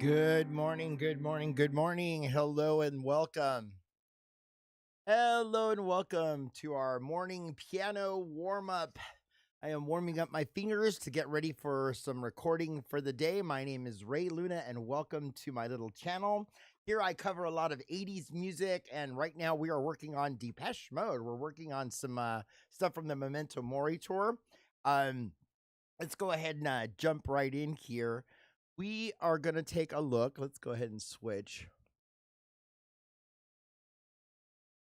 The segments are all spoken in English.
Good morning, good morning, good morning. Hello and welcome. Hello and welcome to our morning piano warm up. I am warming up my fingers to get ready for some recording for the day. My name is Ray Luna and welcome to my little channel. Here I cover a lot of 80s music, and right now we are working on Depeche Mode. We're working on some stuff from the Memento Mori tour. Let's go ahead and jump right in here. We are going to take a look. Let's go ahead and switch.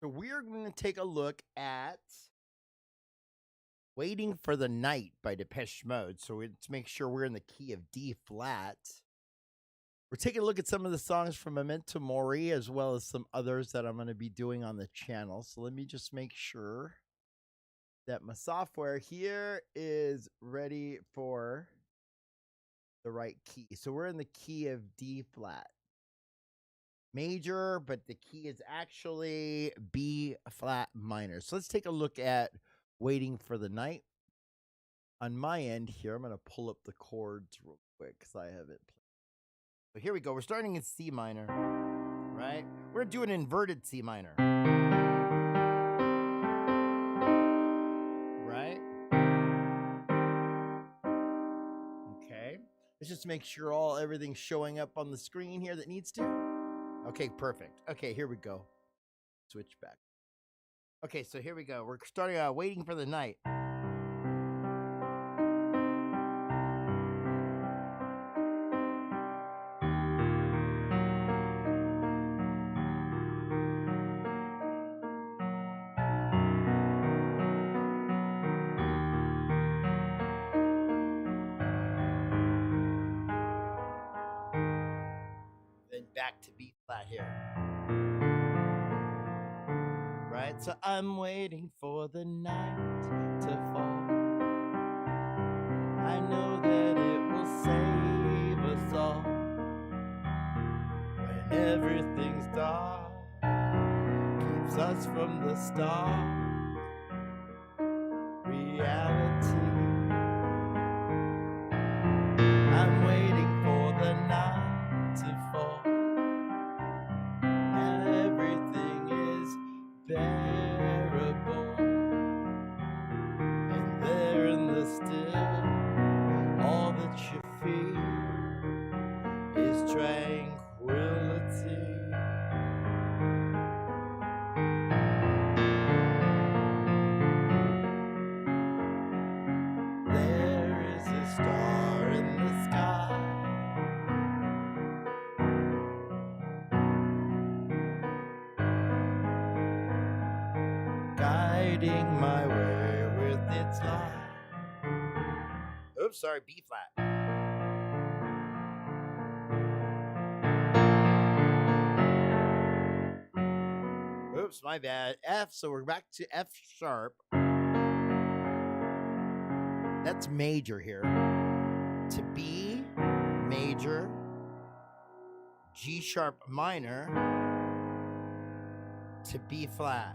So we're going to take a look at Waiting for the Night by Depeche Mode. So let's make sure we're in the key of D flat. We're taking a look at some of the songs from Memento Mori as well as some others that I'm going to be doing on the channel. So let me just make sure that my software here is ready for the right key. So we're in the key of D flat major, but the key is actually B flat minor. So let's take a look at Waiting for the Night. On my end here, I'm going to pull up the chords real quick because I have it played. So here we go. We're starting in C minor, right? We're going to do an inverted C minor. Right? Okay. Let's just make sure everything's showing up on the screen here that needs to. Okay, perfect. Okay, here we go. Switch back. Okay, so here we go. We're starting out Waiting for the Night. Then back to B flat here. Right, so I'm waiting for the night to fall. I know that it will save us all. When everything's dark, keeps us from the start. Reality. I'm waiting for the night to fall. Everything is bearable, and there in the still, all that you feel is tranquility. There is a star in the sky, guiding my way with its light. Oops, sorry, B flat. Oops, my bad. F, so we're back to F sharp. That's major here. To B, major, G sharp minor, to B flat.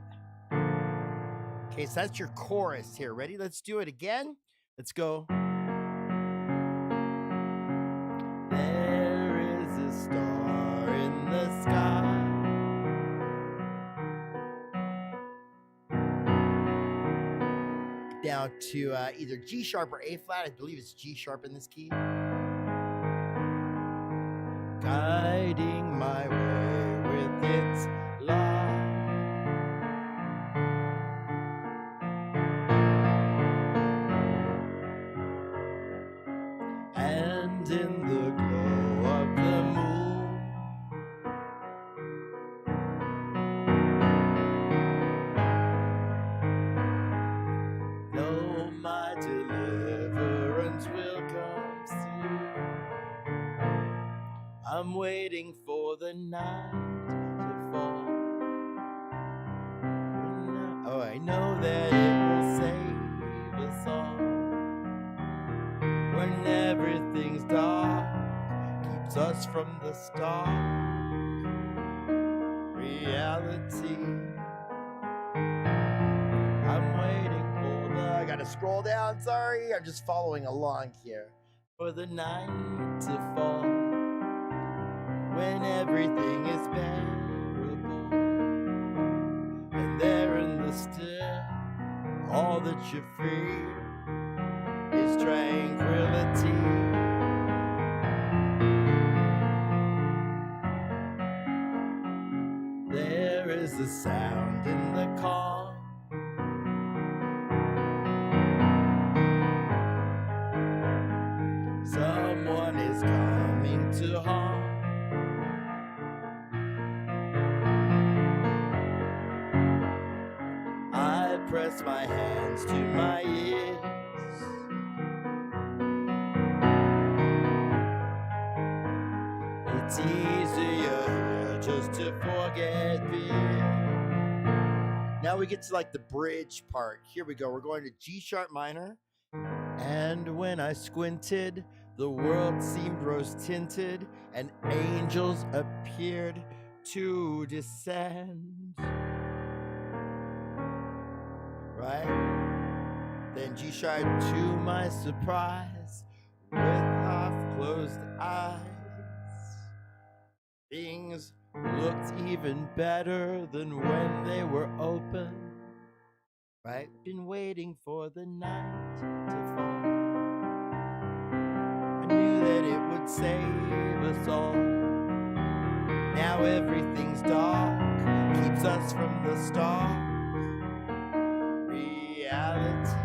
Okay, so that's your chorus here. Ready? Let's do it again. Let's go. There is a star in the sky. Down to either G sharp or A flat. I believe it's G sharp in this key. Guiding my way with its light. And in the glow of the moon, know my deliverance will come soon. I'm waiting for the night to fall. Oh, I know that it will save us all. When everything's dark, keeps us from the start. Reality. I'm waiting for the... I gotta scroll down, sorry. I'm just following along here. For the night to fall. when everything is bearable, and there in the still, all that you fear is tranquility. There is a sound in the calm, someone is coming to harm. I press my hands to my ears. It's easier just to forget fear. Now we get to like the bridge part. Here we go. We're going to G sharp minor. And when I squinted, the world seemed rose tinted, and angels appeared to descend. Right? Then G sharp to my surprise, with half closed eyes, things looked even better than when they were open. Right? Been waiting for the night to fall. I knew that it would save us all. Now everything's dark, keeps us from the stark reality.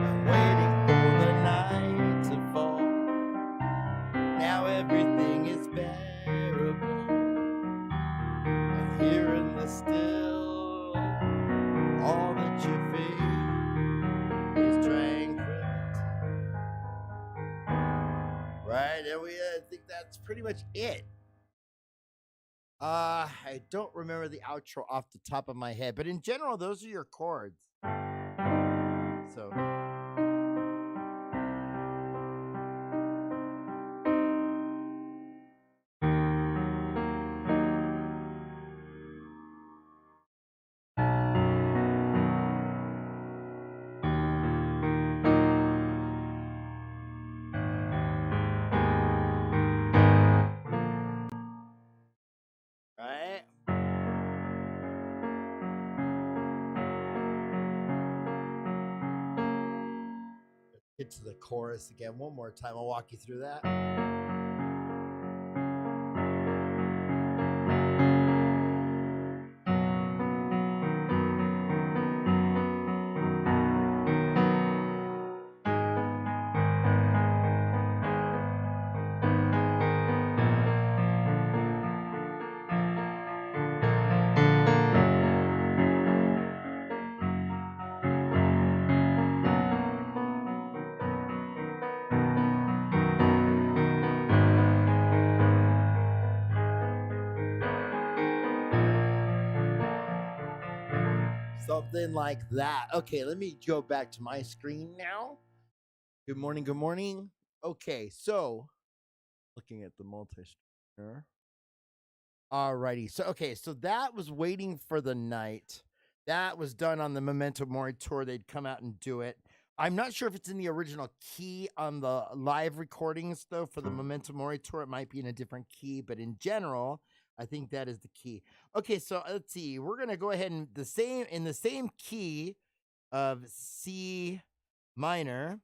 I'm waiting for the night to fall. Now everything is bearable. I'm here in the still, all that you feel is tranquility. Right? And I think that's pretty much it. I don't remember the outro off the top of my head, but in general, those are your chords. So. Right? Get to the chorus again one more time. I'll walk you through that. Something like that. Okay, let me go back to my screen now. Good morning, good morning. Okay, so looking at the multi-screener. Alrighty. So that was Waiting for the Night. That was done on the Memento Mori tour. They'd come out and do it. I'm not sure if it's in the original key on the live recordings, though. For the Memento Mori tour, it might be in a different key, but in general, I think that is the key. Okay, so let's see. We're gonna go ahead and in the same key of C minor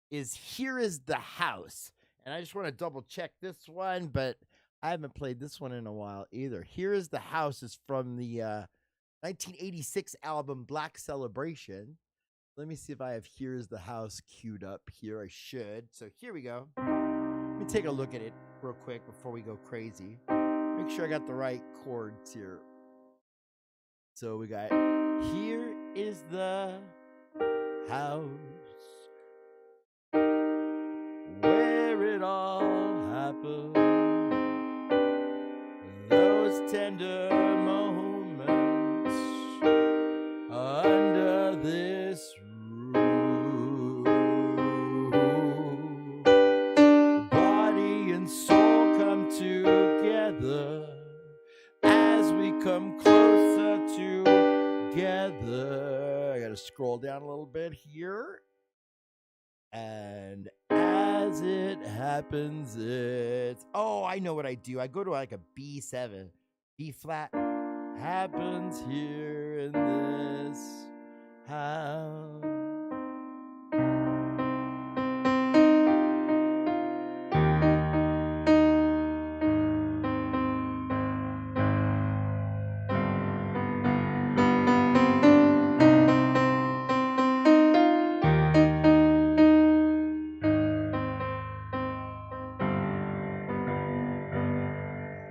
is Here Is the House. And I just want to double check this one, but I haven't played this one in a while either. Here Is the House is from the 1986 album Black Celebration. Let me see if I have Here's the House queued up here. I should. So here we go. Let me take a look at it real quick before we go crazy. Make sure I got the right chords here. So we got Here Is the House where it all happened. Those tender moments under this roof. Body and soul come together as we come closer together. I gotta scroll down a little bit here. And as as it happens, it's... Oh, I know what I do. I go to like a B7, B flat. Happens here in this house.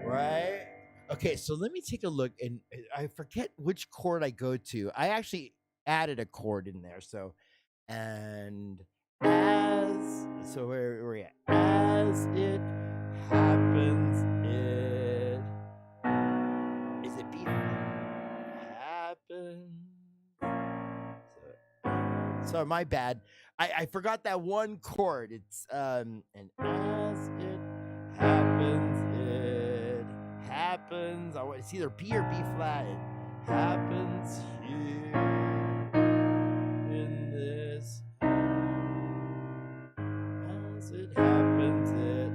Right? Okay, so let me take a look, and I forget which chord I go to. I actually added a chord in there, so and as so where are we at? As it happens, it is it B happens. So my bad. I forgot that one chord. It's and as it happens. Oh, it's either B or B flat. It happens here in this. As it happens, it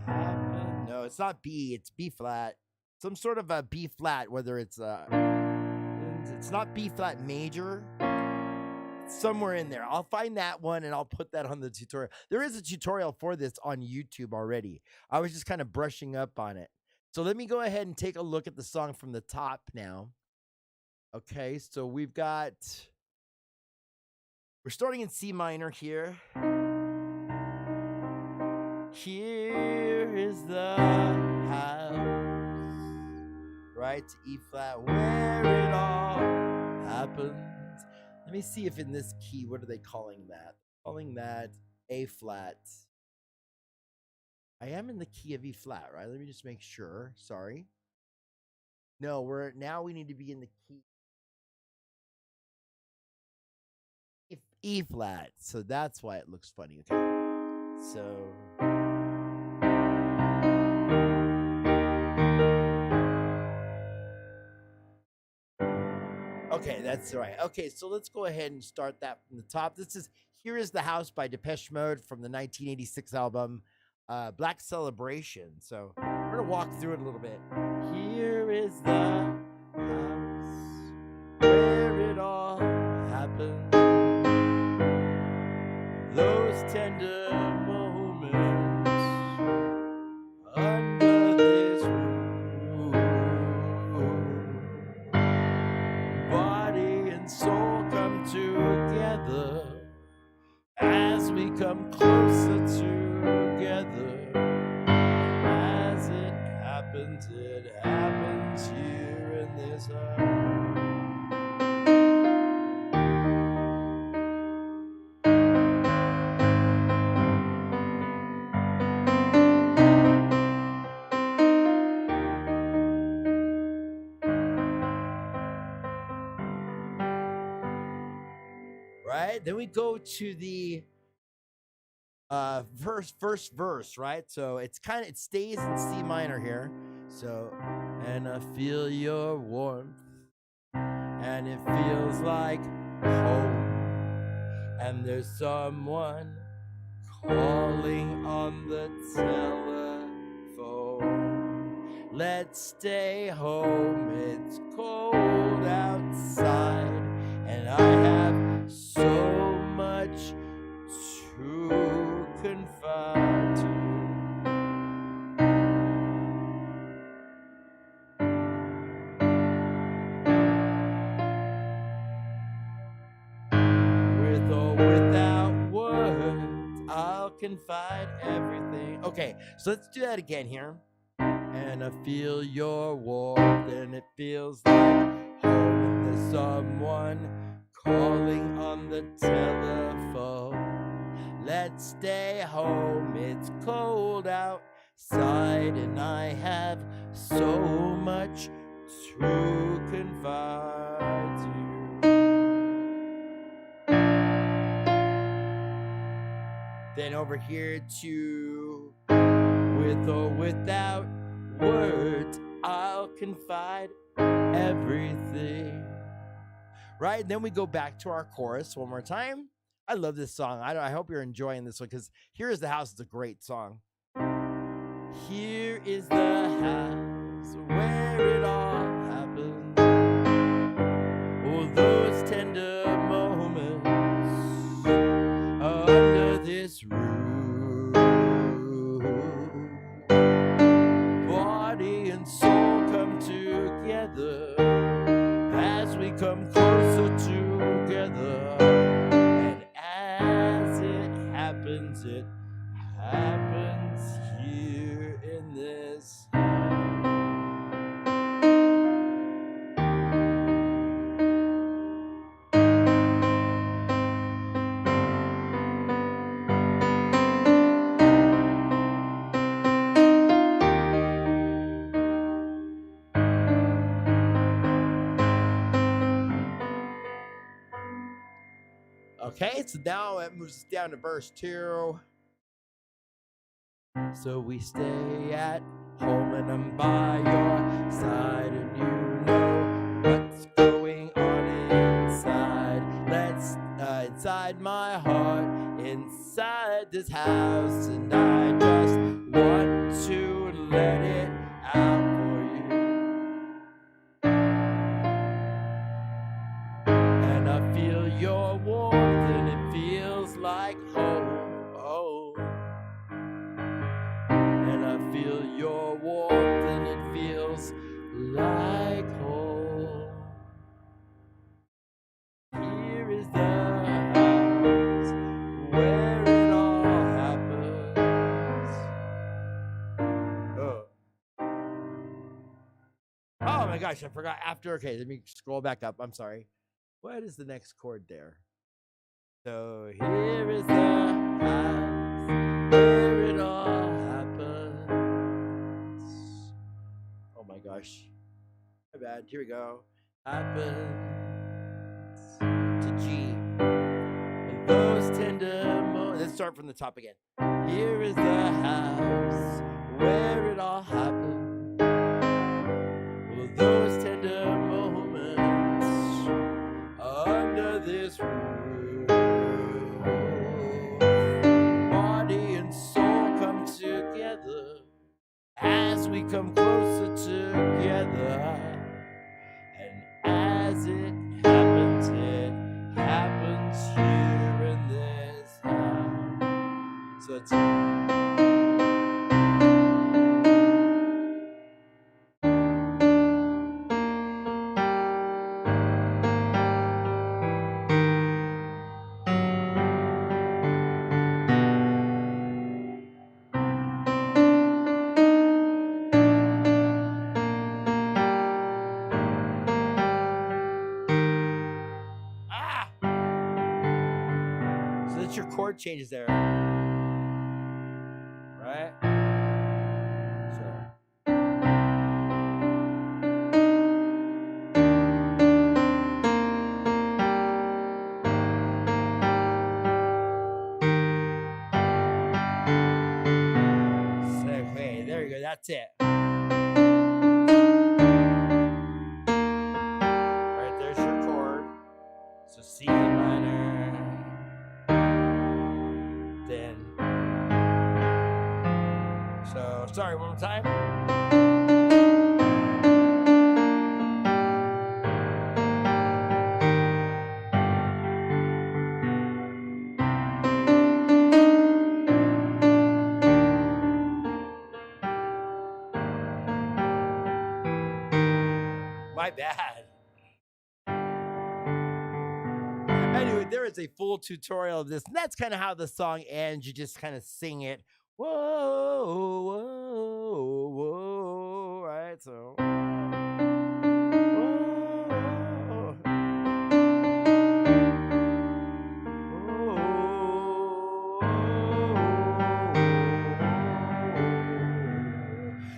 happens. No, it's not B. It's B flat. Some sort of a B flat. Whether it's not B flat major. Somewhere in there. I'll find that one and I'll put that on the tutorial. There is a tutorial for this on YouTube already. I was just kind of brushing up on it. So let me go ahead and take a look at the song from the top now. Okay, so we're starting in C minor here. Here is the house, right, to E flat, where it all happens. Let me see if in this key, what are they calling that? Calling that A flat. I am in the key of E flat, right? Let me just make sure. Sorry. No, we need to be in the key E flat. So that's why it looks funny. Okay. So okay, that's right. Okay, so let's go ahead and start that from the top. Here is the House by Depeche Mode from the 1986 album Black Celebration. So we're gonna walk through it a little bit. Here is the house where it all happens. Those tender moments under this roof. Body and soul come together as we come closer together. As it happens here in this house. Right? Then we go to the first verse, right? So it stays in C minor here. So, and I feel your warmth, and it feels like home, and there's someone calling on the telephone. Let's stay home, it's cold outside, and I have so much to confide to. With or without words, I'll confide everything. Okay, so let's do that again here. And I feel your warmth, and it feels like home, and there's someone calling on the telephone. Let's stay home, it's cold outside, and I have so much to confide to. Then over here to with or without words, I'll confide everything. Right? And then we go back to our chorus one more time. I love this song. I hope you're enjoying this one because Here Is the House is a great song. Here is the house where it all happened. Oh, those tender moments under this roof. Body and soul come together as we come closer together. And as it happens here in this house. Okay, so now it moves us down to verse 2. So we stay at home and I'm by your side, and you know what's going on inside. Let's inside my heart, inside this house, and I just want to let it out for you. And I feel your warmth, and it feels like home. And I feel your warmth, and it feels like home. Here is the house where it all happens. Oh my gosh, I forgot after. Okay, let me scroll back up. I'm sorry. What is the next chord there? So here is the house where it all happens. Oh my gosh. My bad. Here we go. Happens to G. And those tender moments. Let's start from the top again. Here is the house where it all happened. Well, those tender moments under this roof. Body and soul come together as we come closer together. And as it happens here in this house. So it's so that's your chord changes there. Right? So okay, there you go. That's it. Right, there's your chord. So C minor. Then. So sorry, one more time. My bad. Anyway, there is a full tutorial of this, and that's kind of how the song ends. You just kind of sing it. Whoa, whoa, whoa, right? So. Whoa,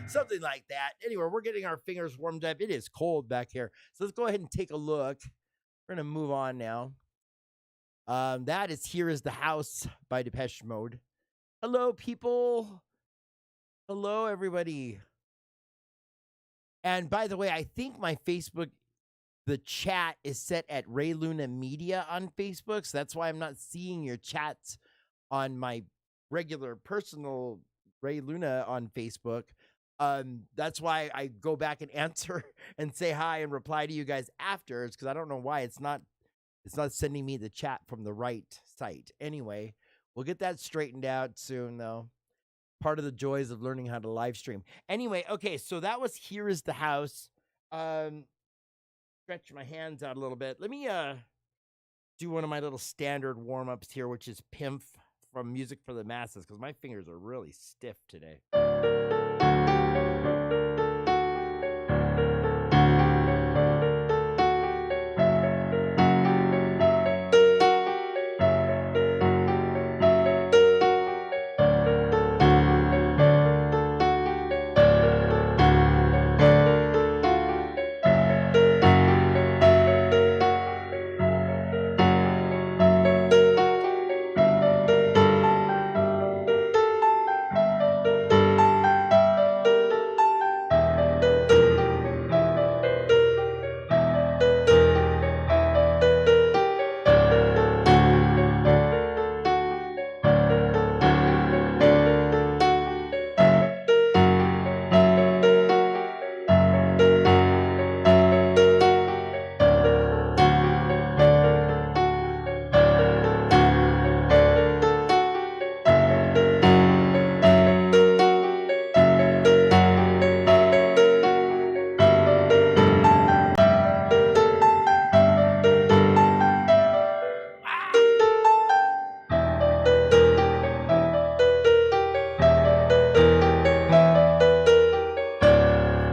something like that. Anyway, we're getting our fingers warmed up. It is cold back here. So let's go ahead and take a look. We're going to move on now. That is Here Is the House by Depeche Mode. Hello, people. Hello, everybody. And by the way, I think my Facebook the chat is set at Ray Luna Media on Facebook. So that's why I'm not seeing your chats on my regular personal Ray Luna on Facebook. That's why I go back and answer and say hi and reply to you guys after. It's because I don't know why it's not sending me the chat from the right site. Anyway, we'll get that straightened out soon, though. Part of the joys of learning how to live stream. Anyway, okay, so that was Here Is the House. Stretch my hands out a little bit. Let me do one of my little standard warm-ups here, which is Pimp from Music for the Masses, because my fingers are really stiff today.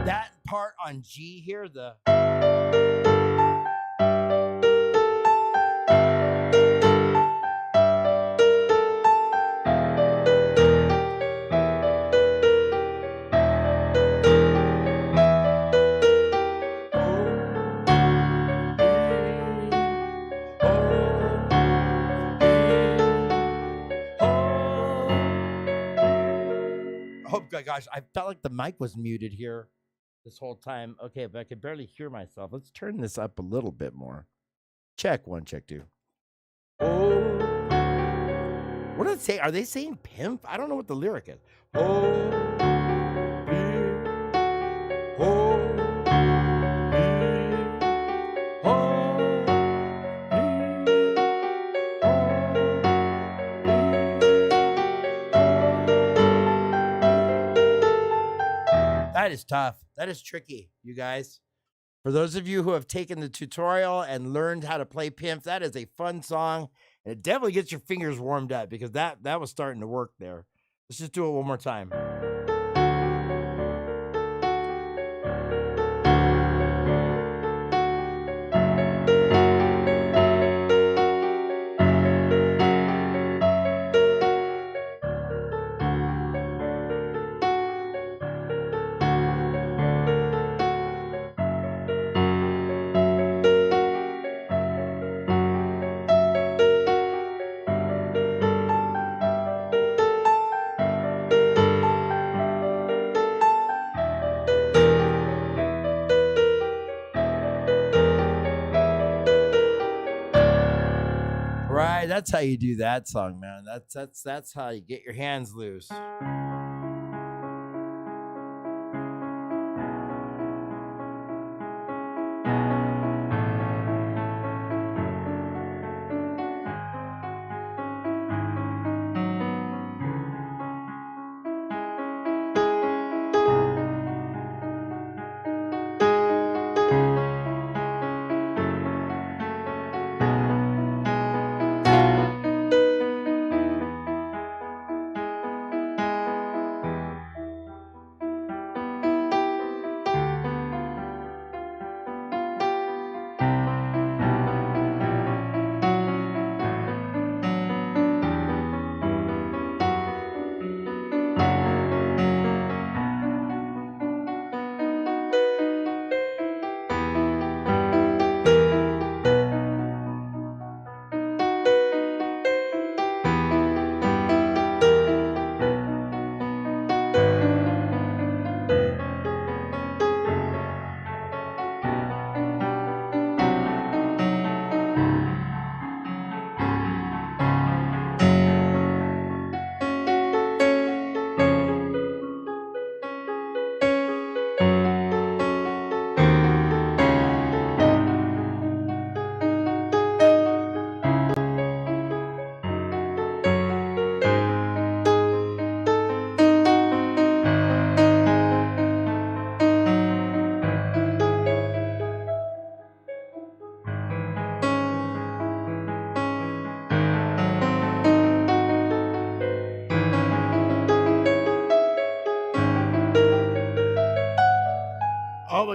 That part on G here, the oh my gosh, I felt like the mic was muted here this whole time. Okay, but I could barely hear myself. Let's turn this up a little bit more. Check one, check two. Oh, what did they say? Are they saying pimp? I don't know what the lyric is. Oh, that is tough. That is tricky, you guys. For those of you who have taken the tutorial and learned how to play Pimp, that is a fun song. And it definitely gets your fingers warmed up because that was starting to work there. Let's just do it one more time. Right, that's how you do that song, man. That's how you get your hands loose.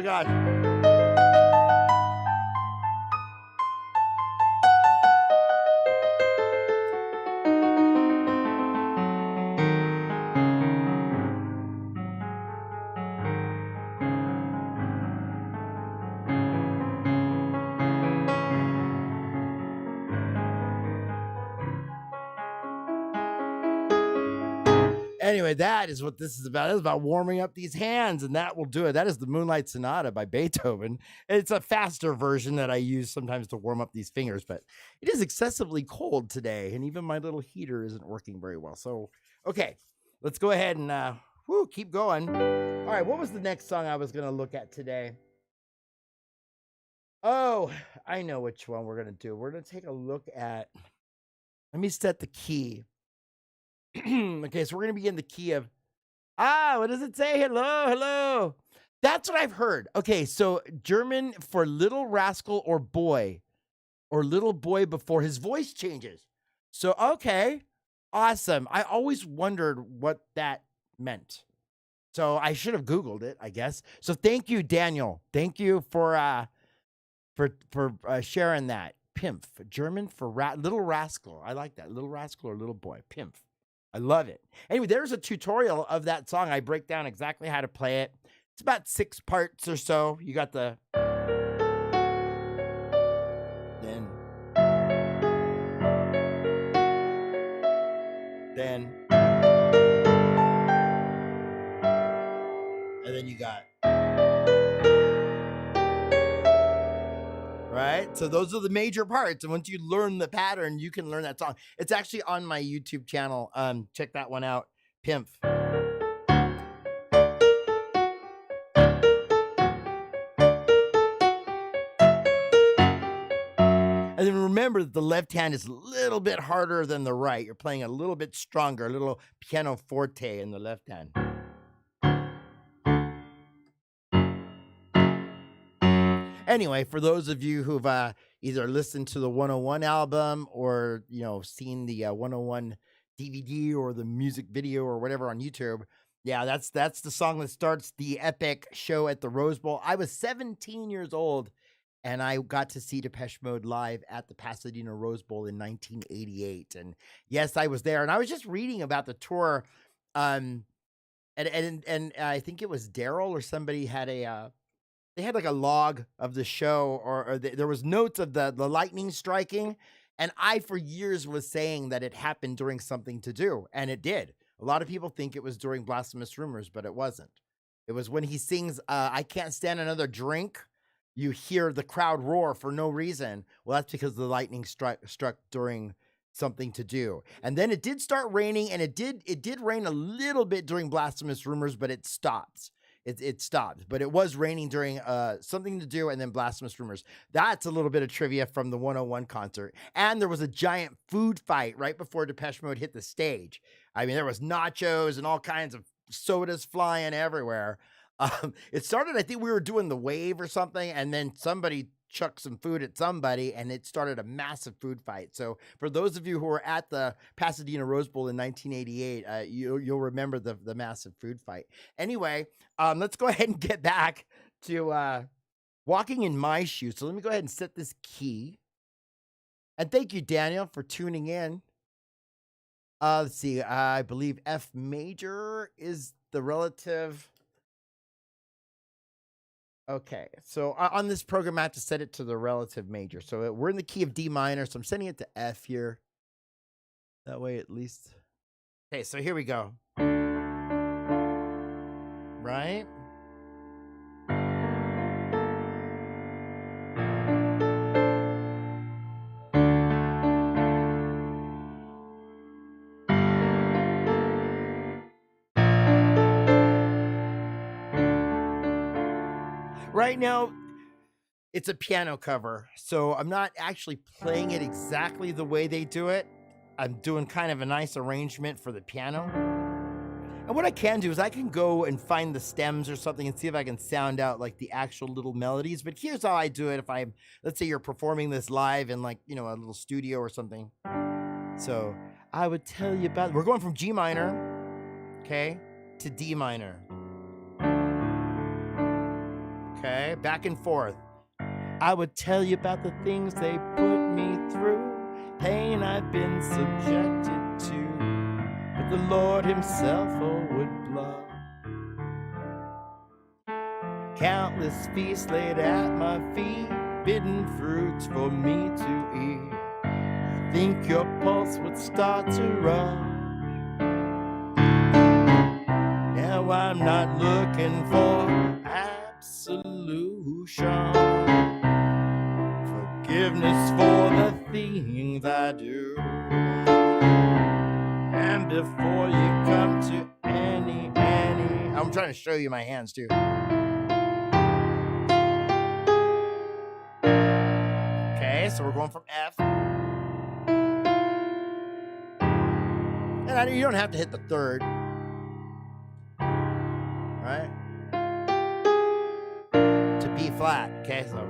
my God. Anyway, that is what this is about. It's about warming up these hands, and that will do it. That is the Moonlight Sonata by Beethoven. It's a faster version that I use sometimes to warm up these fingers, but it is excessively cold today, and even my little heater isn't working very well. So, okay, let's go ahead and keep going. All right, what was the next song I was going to look at today? Oh, I know which one we're going to do. We're going to take a look at, let me set the key. Okay, so we're going to be in the key of, what does it say? Hello, hello. That's what I've heard. Okay, so German for little rascal or boy, or little boy before his voice changes. So, okay, awesome. I always wondered what that meant. So I should have Googled it, I guess. So thank you, Daniel. Thank you for sharing that. Pimp, German for little rascal. I like that. Little rascal or little boy. Pimp. I love it. Anyway, there's a tutorial of that song. I break down exactly how to play it. It's about 6 parts or so. You got the then and then you got right. So those are the major parts. And once you learn the pattern, you can learn that song. It's actually on my YouTube channel. Check that one out. Pimp. And then remember that the left hand is a little bit harder than the right. You're playing a little bit stronger, a little piano forte in the left hand. Anyway, for those of you who've either listened to the 101 album or, seen the 101 DVD or the music video or whatever on YouTube, yeah, that's the song that starts the epic show at the Rose Bowl. I was 17 years old, and I got to see Depeche Mode live at the Pasadena Rose Bowl in 1988. And yes, I was there. And I was just reading about the tour, and I think it was Daryl or somebody had they had like a log of the show, or there was notes of the lightning striking. And I, for years, was saying that it happened during Something to Do, and it did. A lot of people think it was during Blasphemous Rumors, but it wasn't. It was when he sings, I Can't Stand Another Drink. You hear the crowd roar for no reason. Well, that's because the lightning struck during Something to Do. And then it did start raining, and it did rain a little bit during Blasphemous Rumors, but it stopped. It stopped, but it was raining during Something to Do and then Blasphemous Rumors. That's a little bit of trivia from the 101 concert. And there was a giant food fight right before Depeche Mode hit the stage. I mean, there was nachos and all kinds of sodas flying everywhere. It started, I think we were doing the wave or something, and then somebody chucked some food at somebody, and it started a massive food fight. So for those of you who were at the Pasadena Rose Bowl in 1988, you'll remember the massive food fight. Anyway, let's go ahead and get back to Walking in My Shoes. So let me go ahead and set this key. And thank you, Daniel, for tuning in. Let's see. I believe F major is the relative. Okay, so on this program, I have to set it to the relative major. So we're in the key of D minor, so I'm setting it to F here. That way, at least. Okay, so here we go. Right? Right now, it's a piano cover, so I'm not actually playing it exactly the way they do it. I'm doing kind of a nice arrangement for the piano. And what I can do is I can go and find the stems or something and see if I can sound out like the actual little melodies. But here's how I do it. If let's say you're performing this live in like, a little studio or something. So I would tell you about, we're going from G minor, okay, to D minor. Okay, back and forth. I would tell you about the things they put me through, pain I've been subjected to, but the Lord himself would blow. Countless feasts laid at my feet, bidden fruits for me to eat. I think your pulse would start to rush. Now I'm not looking for absolution, forgiveness for the things I do. And before you come to any, I'm trying to show you my hands too. Okay, so we're going from F. And you don't have to hit the third. Right? To B flat. Okay, so.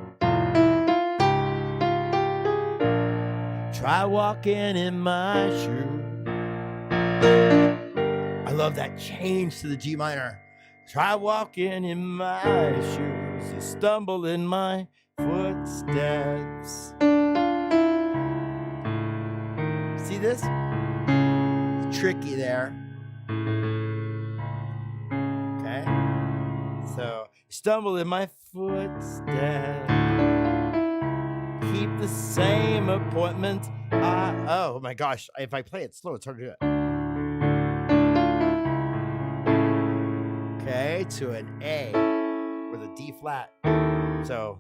Try walking in my shoes. I love that change to the G minor. Try walking in my shoes. You stumble in my footsteps. See this? It's tricky there. Okay. So, you stumble in my footsteps. Keep the same appointment. Oh my gosh. If I play it slow, it's hard to do it. Okay, to an A with a D flat. So.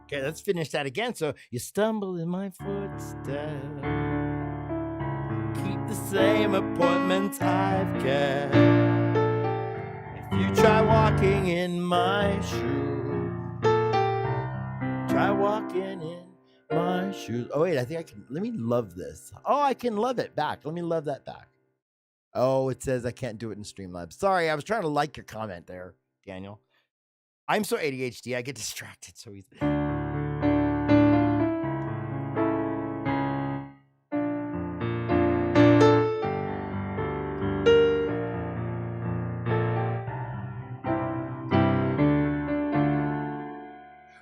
Okay, let's finish that again. So you stumble in my footsteps. Keep the same appointments I've kept. If you try walking in my shoes, try walking in my shoes. Oh, wait, I think I can. Let me love this. Oh, I can love it back. Let me love that back. Oh, it says I can't do it in Streamlabs. Sorry, I was trying to like your comment there, Daniel. I'm so ADHD, I get distracted so easily.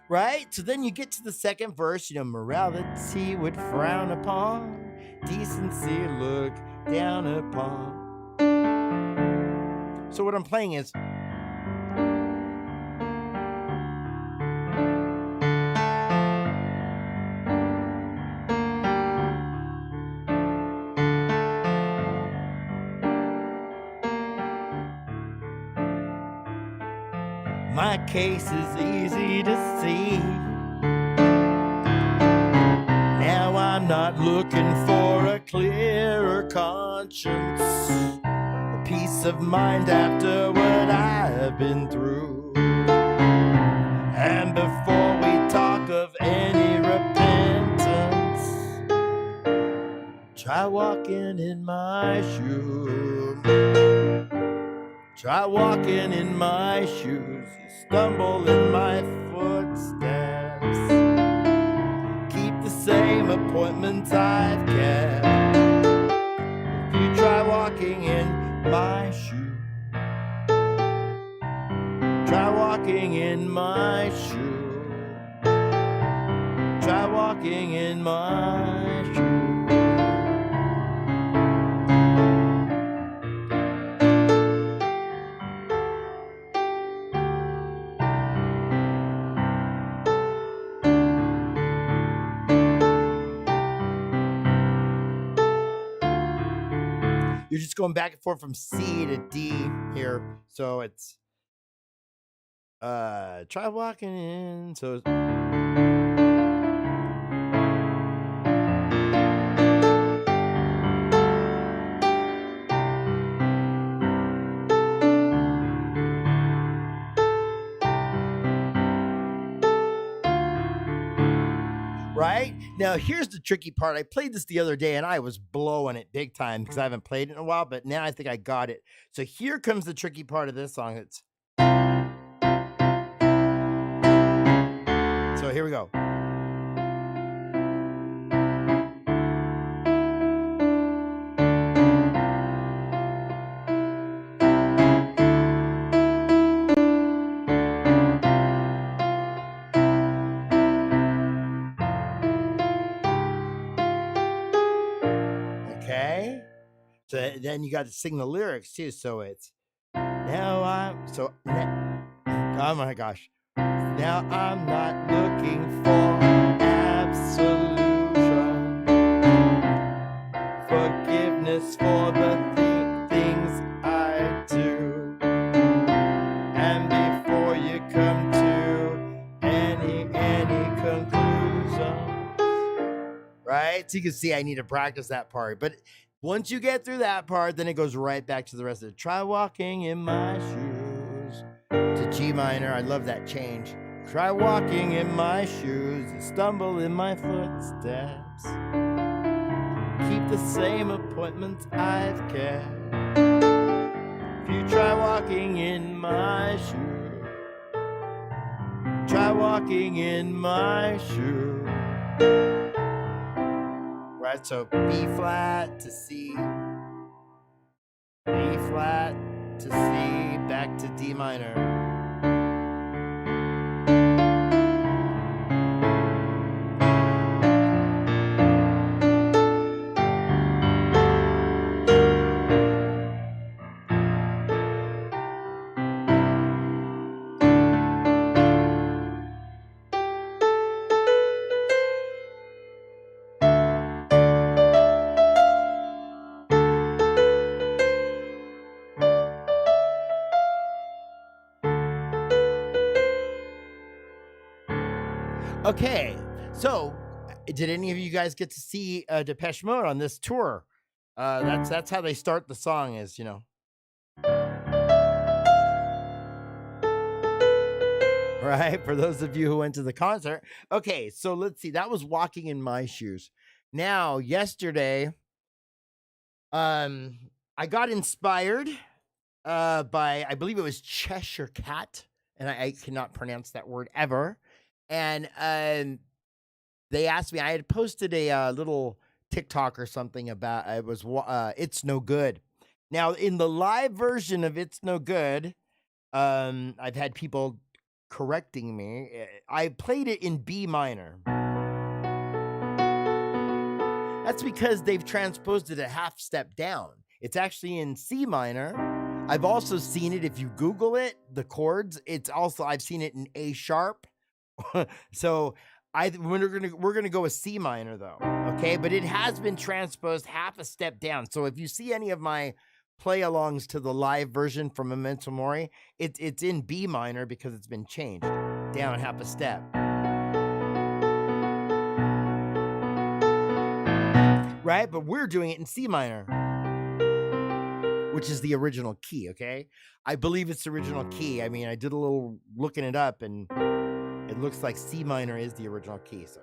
Right? So then you get to the second verse, morality would frown upon, decency look down upon. So what I'm playing is my case is easy to see. Now I'm not looking for a clearer conscience, a peace of mind after what I've been through. And before we talk of any repentance, try walking in my shoes. Try walking in my shoes. You stumble in my footsteps. Keep the same appointments I've kept. If you try walking in my shoes, try walking in my shoes. Try walking in my shoes. You're just going back and forth from C to D here. So it's try walking in. So right? Now, here's the tricky part. I played this the other day and I was blowing it big time because I haven't played it in a while, but now I think I got it. So here comes the tricky part of this song. It's So here we go. Okay. So then you got to sing the lyrics too. So it's now oh my gosh. Now I'm not looking for absolution, forgiveness for the things I do. And before you come to any conclusion, right? So you can see I need to practice that part. But once you get through that part, then it goes right back to the rest of it. Try walking in my shoes to G minor. I love that change. Try walking in my shoes, stumble in my footsteps. Keep the same appointments I've kept. If you try walking in my shoes, try walking in my shoes. Right, so B flat to C, B flat to C, back to D minor. Okay, so did any of you guys get to see Depeche Mode on this tour? That's how they start the song, is, you know. Right, for those of you who went to the concert. Okay, so let's see. That was Walking in My Shoes. Now, yesterday, I got inspired by, I believe it was Cheshire Cat, and I cannot pronounce that word ever. And they asked me, I had posted a little TikTok or something about it was It's No Good. Now, in the live version of It's No Good, I've had people correcting me. I played it in B minor. That's because they've transposed it a half step down. It's actually in C minor. I've also seen it, if you Google it, the chords, I've seen it in A sharp. So we're gonna go with C minor though, okay? But it has been transposed half a step down. So if you see any of my play-alongs to the live version from Memento Mori, it's in B minor because it's been changed down half a step. Right? But we're doing it in C minor, which is the original key, okay? I believe it's the original key. I mean, I did a little looking it up, and it looks like C minor is the original key, so.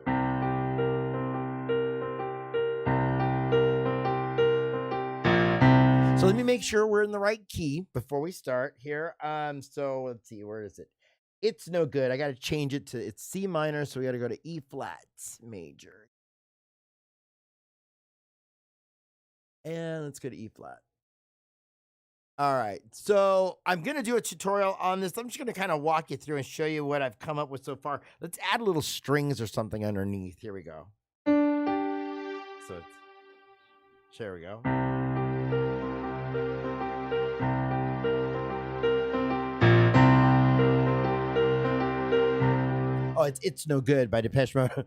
So let me make sure we're in the right key before we start here. So let's see, where is it? It's No Good. I got to change it to, it's C minor, so we got to go to E flat major. And let's go to E flat. All right, so I'm going to do a tutorial on this. I'm just going to kind of walk you through and show you what I've come up with so far. Let's add a little strings or something underneath. Here we go. So there we go. Oh, it's No Good by Depeche Mode.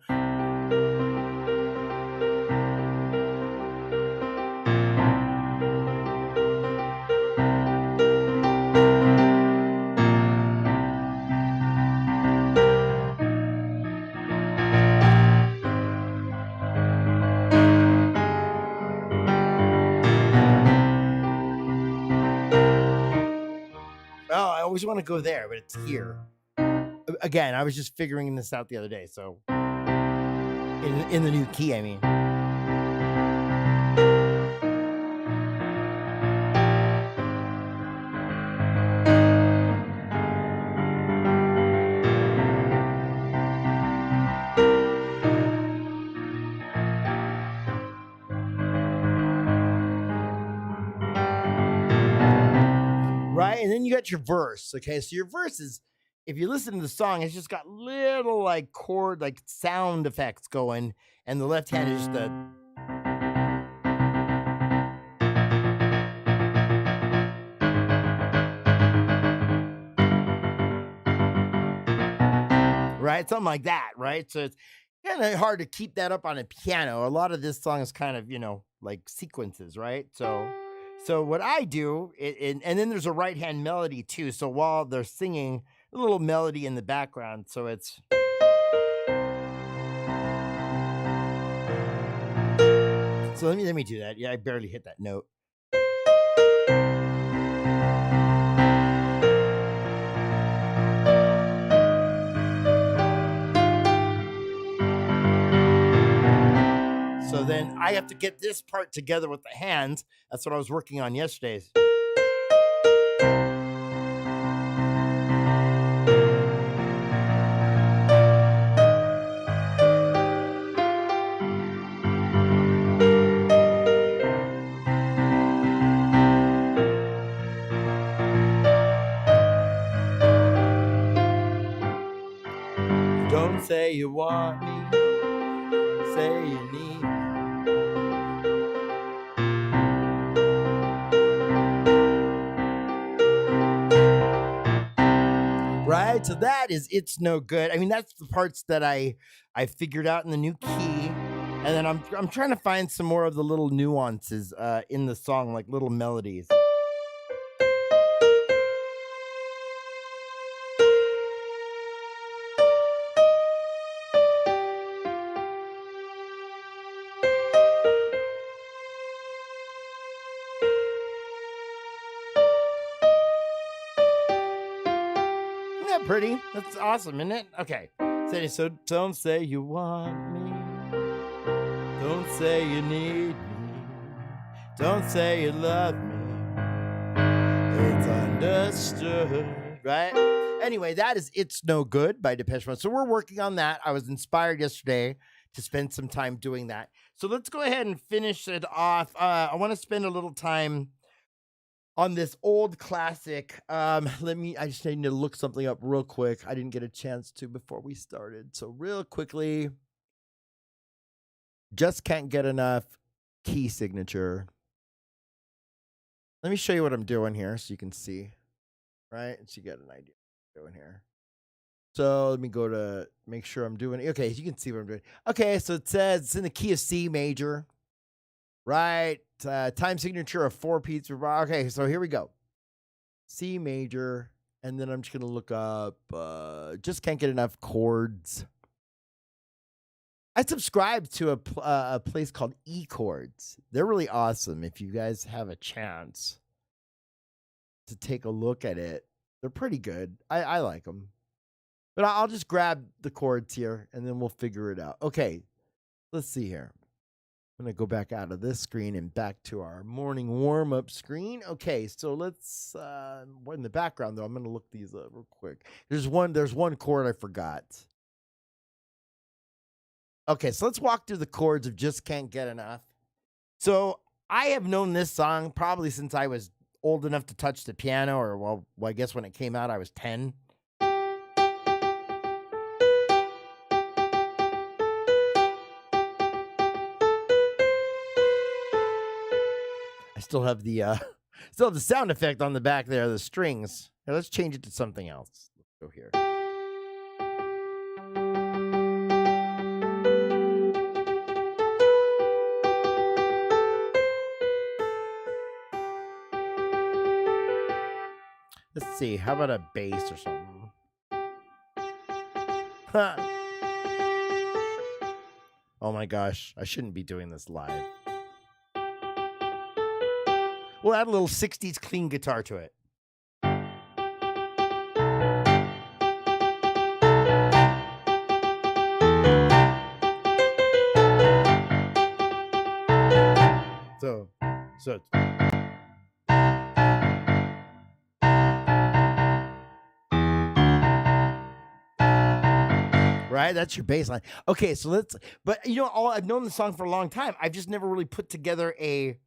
Oh, I always want to go there, but it's here. Again, I was just figuring this out the other day, so in the new key, I mean. And then you got your verse. Okay, so your verse is, if you listen to the song, it's just got little like chord, like sound effects going, and the left hand is just the. Right, something like that, right? So it's kind of hard to keep that up on a piano. A lot of this song is kind of, like sequences, right? So what I do, and then there's a right hand melody too. So while they're singing, a little melody in the background. So it's. So let me do that. Yeah, I barely hit that note. So then I have to get this part together with the hands. That's what I was working on yesterday. Don't say you want me, say you need me. Right? So that is It's No Good. I mean, that's the parts that I figured out in the new key. And then I'm trying to find some more of the little nuances in the song, like little melodies. Isn't that pretty? That's awesome, isn't it? Okay. So don't say you want me. Don't say you need me. Don't say you love me. It's understood, right? Anyway, that is It's No Good by Depeche Mode. So we're working on that. I was inspired yesterday to spend some time doing that. So let's go ahead and finish it off. I want to spend a little time on this old classic. I just need to look something up real quick. I didn't get a chance to before we started. So real quickly, Just Can't Get Enough key signature. Let me show you what I'm doing here so you can see, right? So you get an idea what I'm doing here. So let me go to make sure I'm doing it. Okay, you can see what I'm doing. Okay, so it says it's in the key of C major, right? Time signature of 4 beats. Okay, so here we go. C major, and then I'm just going to look up Just Can't Get Enough chords. I subscribe to a place called E-Chords. They're really awesome. If you guys have a chance to take a look at it, they're pretty good. I like them. But I'll just grab the chords here, and then we'll figure it out. Okay, let's see here. I'm going to go back out of this screen and back to our morning warm-up screen. Okay, so let's, in the background, though, I'm going to look these up real quick. There's one chord I forgot. Okay, so let's walk through the chords of Just Can't Get Enough. So I have known this song probably since I was old enough to touch the piano, or, well I guess when it came out, I was 10. I still have the sound effect on the back there, the strings. Now let's change it to something else. Let's go here. Let's see. How about a bass or something? Oh my gosh. I shouldn't be doing this live. We'll add a little 60s clean guitar to it. So it's right? That's your bass line. Okay, so but I've known the song for a long time. I've just never really put together a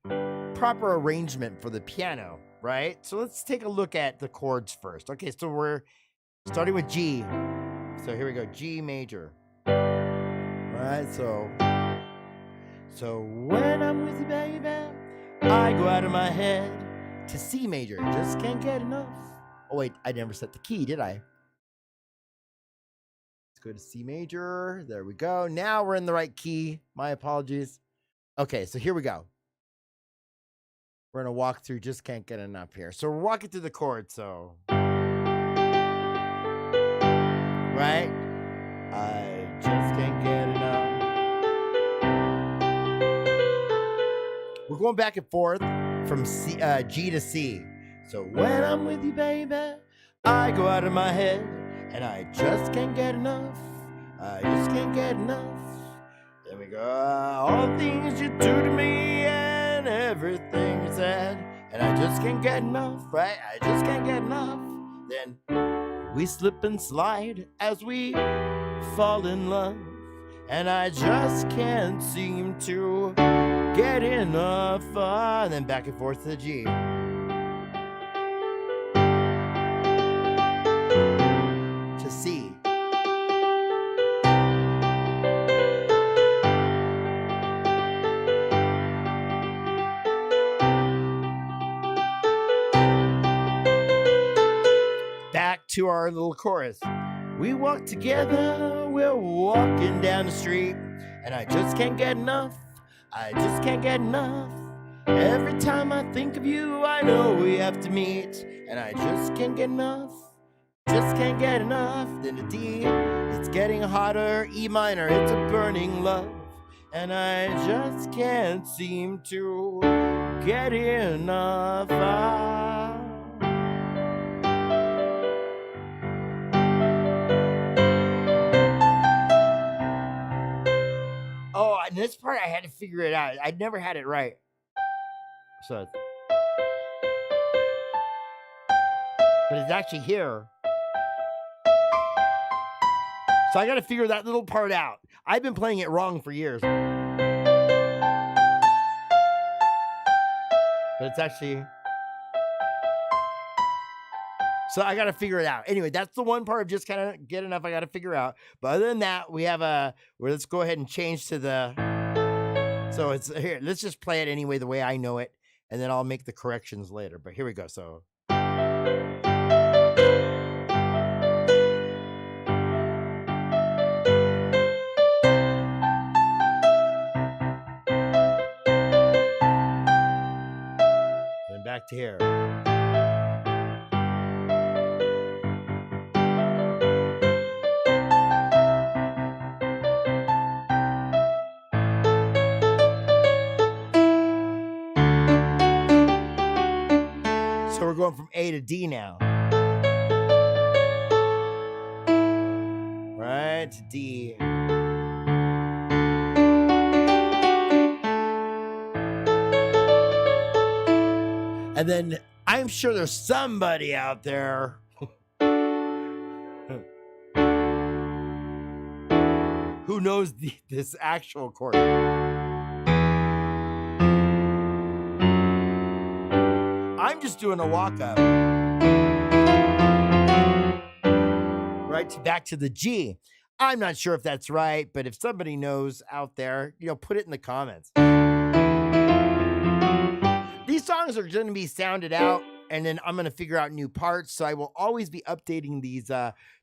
proper arrangement for the piano. right? So let's take a look at the chords first. Okay, so we're starting with G. So here we go, G major. Right, so when I'm with you, baby, I go out of my head to C major. Just can't get enough. Oh wait, I never set the key, did I? Let's go to C major. There we go. Now we're in the right key. My apologies. Okay, so here we go. We're gonna walk through Just Can't Get Enough here. So we're walking through the chords, so right? I just can't get enough. We're going back and forth from G to C. So when I'm with you, baby, I go out of my head and I just can't get enough. I just can't get enough. Then we go, all the things you do to me and everything you said, and I just can't get enough, right? I just can't get enough. Then we slip and slide as we fall in love, and I just can't seem to get enough. And then back and forth to the G. To C. Back to our little chorus. We walk together, we're walking down the street, and I just can't get enough. I just can't get enough. Every time I think of you, I know we have to meet, and I just can't get enough. Just can't get enough. Then the D, it's getting hotter. E minor, it's a burning love, and I just can't seem to get enough. Oh, and this part I had to figure it out. I'd never had it right. So, but it's actually here. So I got to figure that little part out. I've been playing it wrong for years. But it's actually... So I got to figure it out. Anyway, that's the one part of Just Kind of Get Enough I got to figure out. But other than that, we have let's go ahead and change to the... So it's here. Let's just play it anyway, the way I know it. And then I'll make the corrections later. But here we go. So... Then back to here. So we're going from A to D now. Right, to D. And then I'm sure there's somebody out there who knows this actual chord. I'm just doing a walk up. Right, back to the G. I'm not sure if that's right, but if somebody knows out there, put it in the comments. These songs are going to be sounded out, and then I'm going to figure out new parts. So I will always be updating these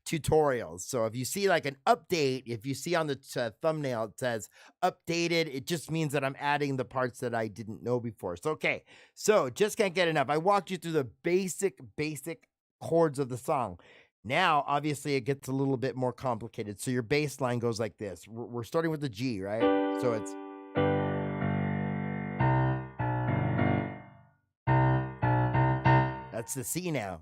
tutorials. So if you see like an update, if you see on the thumbnail, it says updated, it just means that I'm adding the parts that I didn't know before. So, okay. So Just Can't Get Enough. I walked you through the basic chords of the song. Now, obviously, it gets a little bit more complicated. So your bass line goes like this. We're starting with the G, right? So it's... That's the C now.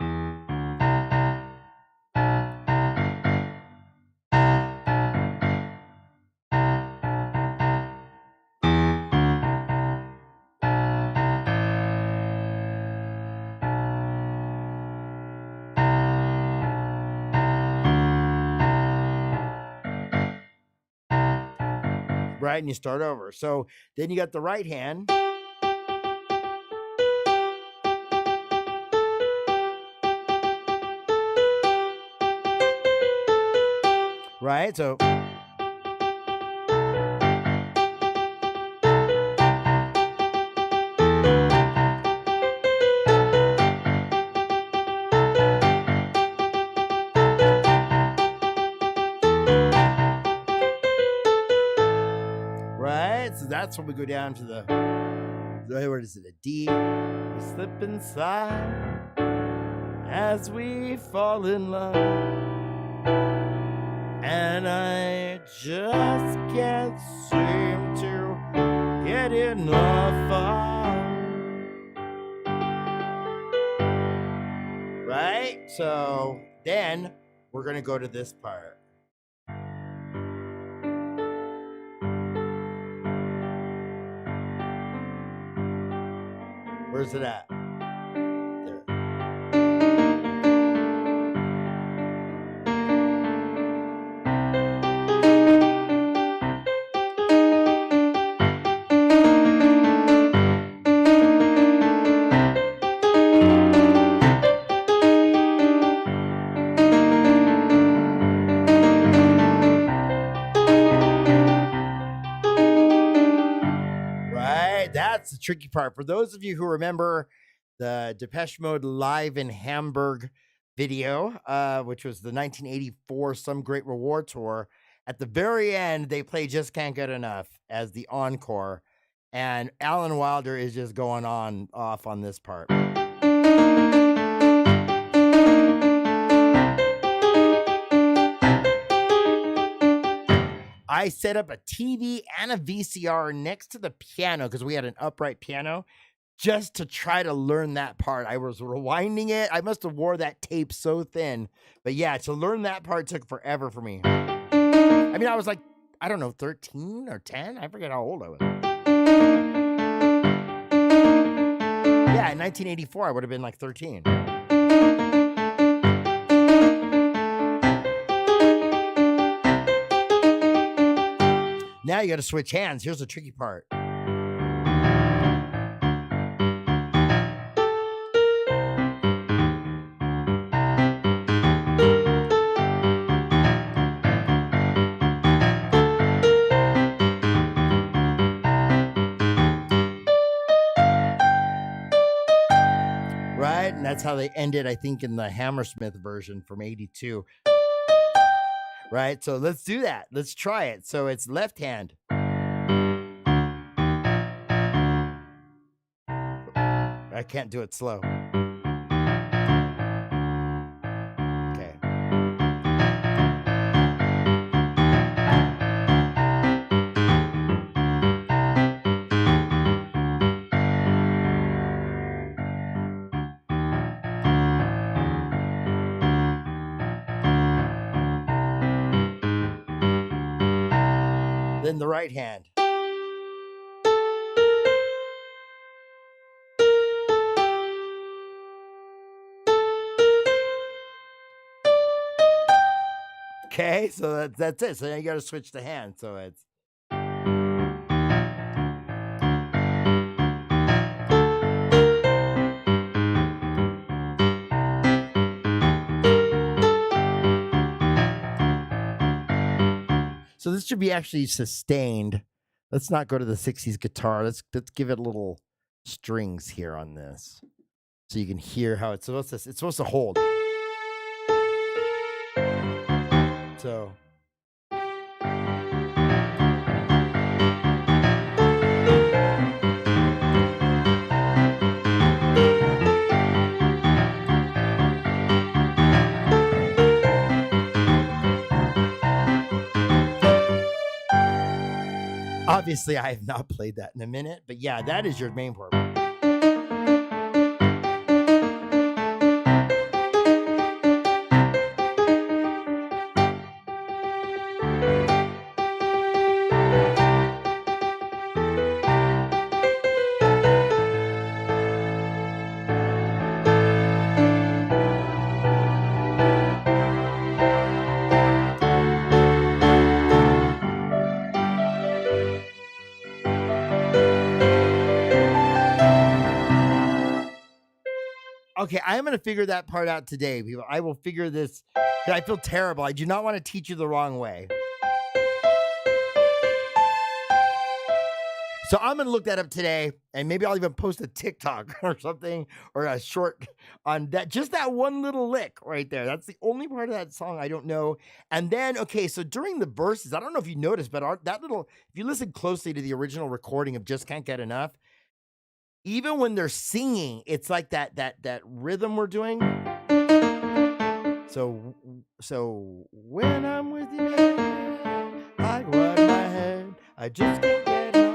Right, and you start over. So then you got the right hand. right? So right, so that's when we go down to the, where is it, a D? We slip inside as we fall in love, and I just can't seem to get enough of. Right? So then we're going to go to this part. Where's it at? There. Right? That's the tricky part. For those of you who remember the Depeche Mode Live in Hamburg video, which was the 1984 Some Great Reward Tour, at the very end, they play Just Can't Get Enough as the encore. And Alan Wilder is just going off on this part. I set up a TV and a VCR next to the piano because we had an upright piano just to try to learn that part. I was rewinding it. I must have wore that tape so thin. But yeah, to learn that part took forever for me. I mean, I was like, I don't know, 13 or 10? I forget how old I was. Yeah, in 1984, I would have been like 13. Now you got to switch hands. Here's the tricky part. Right? And that's how they ended, I think, in the Hammersmith version from 82. Right? So let's do that. Let's try it. So it's left hand. I can't do it slow. Okay. Then the right hand. Okay, so that's it. So now you got to switch the hand. So it's. So this should be actually sustained. Let's not go to the 60s guitar. Let's give it little strings here on this, so you can hear how it's supposed to hold. So. Obviously, I have not played that in a minute, but yeah, that is your main part. Okay, I am going to figure that part out today, people. I will figure this. I feel terrible. I do not want to teach you the wrong way. So I'm going to look that up today, and maybe I'll even post a TikTok or something, or a short on that, just that one little lick right there. That's the only part of that song I don't know. And then, okay, so during the verses, I don't know if you noticed, but that little, if you listen closely to the original recording of Just Can't Get Enough, even when they're singing, it's like that rhythm we're doing. So when I'm with you, like what in my head, I just can't get enough.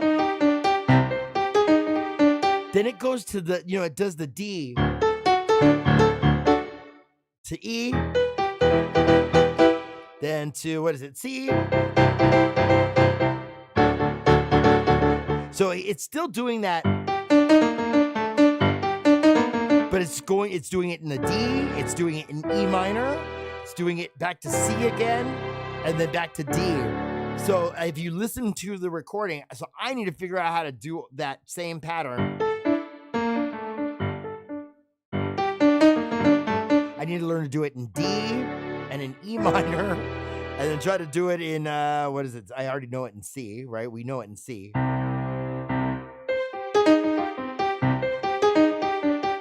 Then it goes to the, it does the D to E, then to, what is it, C. So it's still doing that, but it's doing it in the D, it's doing it in E minor, it's doing it back to C again, and then back to D. So if you listen to the recording, so I need to figure out how to do that same pattern. I need to learn to do it in D and in E minor, and then try to do it in, what is it? I already know it in C, right? We know it in C.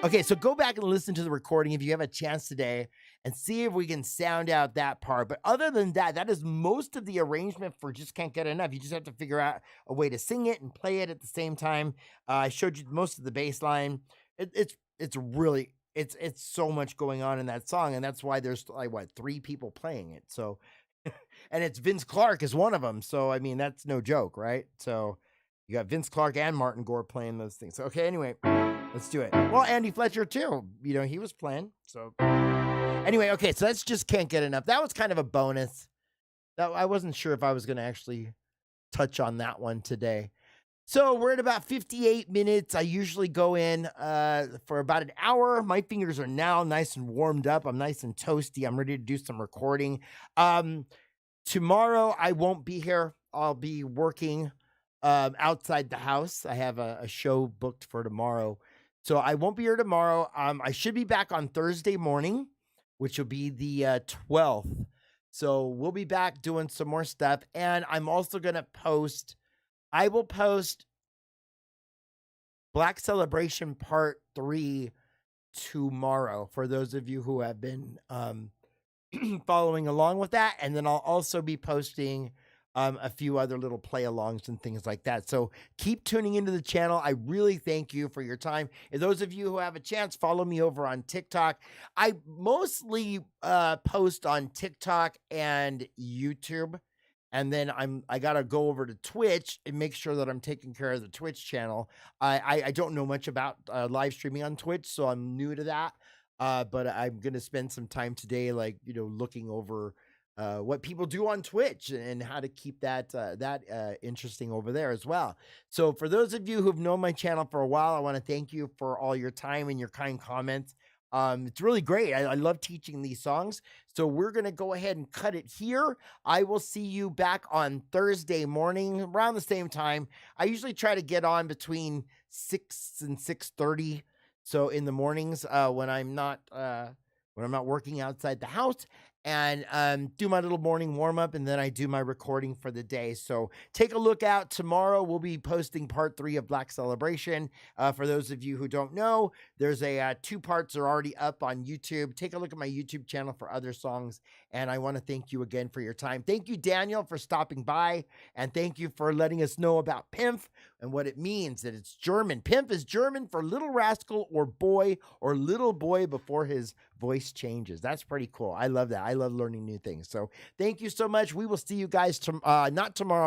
Okay, so go back and listen to the recording if you have a chance today and see if we can sound out that part. But other than that, that is most of the arrangement for Just Can't Get Enough. You just have to figure out a way to sing it and play it at the same time. I showed you most of the bass line. It's really, it's so much going on in that song, and that's why there's like, what, 3 people playing it. So, and it's Vince Clarke is one of them. So, I mean, that's no joke, right? So you got Vince Clarke and Martin Gore playing those things. Okay, anyway. Let's do it. Well, Andy Fletcher too. He was playing. So anyway, okay, so that's Just Can't Get Enough. That was kind of a bonus. That I wasn't sure if I was going to actually touch on that one today. So we're at about 58 minutes. I usually go in for about an hour. My fingers are now nice and warmed up. I'm nice and toasty. I'm ready to do some recording. Tomorrow I won't be here. I'll be working outside the house. I have a show booked for tomorrow. So I won't be here tomorrow. I should be back on Thursday morning, which will be the 12th. So we'll be back doing some more stuff. And I'm also going to post, I will post Black Celebration Part 3 tomorrow for those of you who have been following along with that. And then I'll also be posting a few other little play-alongs and things like that. So keep tuning into the channel. I really thank you for your time. And those of you who have a chance, follow me over on TikTok. I mostly post on TikTok and YouTube. And then I got to go over to Twitch and make sure that I'm taking care of the Twitch channel. I don't know much about live streaming on Twitch, so I'm new to that. But I'm going to spend some time today, looking over what people do on Twitch and how to keep that interesting over there as well. So for those of you who've known my channel for a while, I want to thank you for all your time and your kind comments. It's really great. I love teaching these songs. So we're going to go ahead and cut it here. I will see you back on Thursday morning around the same time. I usually try to get on between 6 and 6:30. So in the mornings when I'm not working outside the house, and do my little morning warm-up, and then I do my recording for the day. So take a look out. Tomorrow we'll be posting part 3 of Black Celebration. For those of you who don't know, there's 2 parts are already up on YouTube. Take a look at my YouTube channel for other songs, and I want to thank you again for your time. Thank you, Daniel, for stopping by, and thank you for letting us know about Pimpf and what it means, that it's German. Pimpf is German for little rascal or boy, or little boy before his voice changes. That's pretty cool. I love that. I love learning new things. So thank you so much. We will see you guys not tomorrow,